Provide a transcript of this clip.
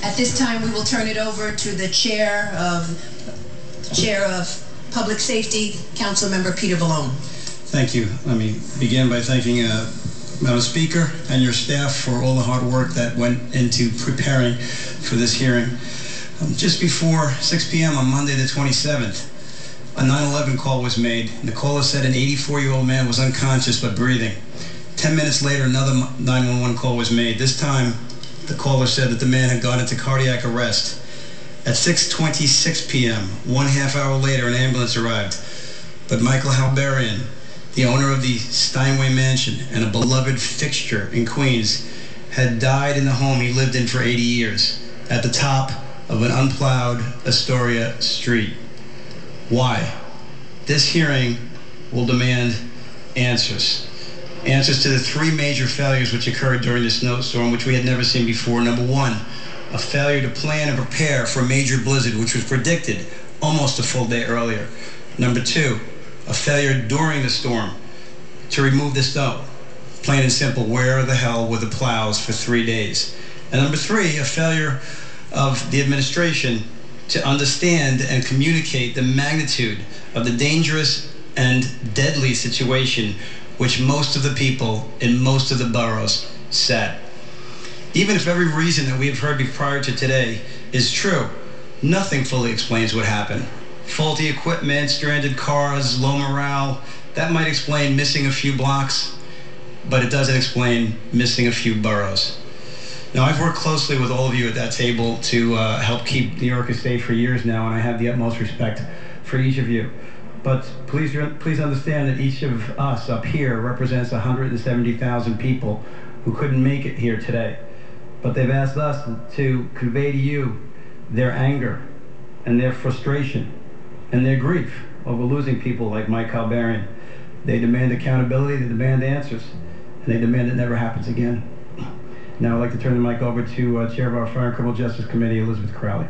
At this time, we will turn it over to the Chair of Public Safety, Councilmember Peter Vallone. Thank you. Let me begin by thanking Madam Speaker and your staff for all the hard work that went into preparing for this hearing. Just before 6 p.m. on Monday the 27th, a 911 call was made. The caller said an 84-year-old man was unconscious but breathing. 10 minutes later, another 911 call was made. This time, the caller said that the man had gone into cardiac arrest. At 6:26 p.m., 1/2 hour later, an ambulance arrived. But Michael Halberian, the owner of the Steinway Mansion and a beloved fixture in Queens, had died in the home he lived in for 80 years, at the top of an unplowed Astoria street. Why? This hearing will demand answers. Answers to the three major failures which occurred during the snowstorm, which we had never seen before. Number one, a failure to plan and prepare for a major blizzard, which was predicted almost a full day earlier. Number two, a failure during the storm to remove the snow. Plain and simple, where the hell were the plows for 3 days? And number three, a failure of the administration to understand and communicate the magnitude of the dangerous and deadly situation which most of the people in most of the boroughs sat. Even if every reason that we have heard prior to today is true, nothing fully explains what happened. Faulty equipment, stranded cars, low morale, that might explain missing a few blocks, but it doesn't explain missing a few boroughs. Now, I've worked closely with all of you at that table to help keep New York safe for years now, and I have the utmost respect for each of you. But please understand that each of us up here represents 170,000 people who couldn't make it here today. But they've asked us to convey to you their anger and their frustration and their grief over losing people like Mike Halberian. They demand accountability, they demand answers, and they demand it never happens again. Now I'd like to turn the mic over to Chair of our Fire and Criminal Justice Committee, Elizabeth Crowley.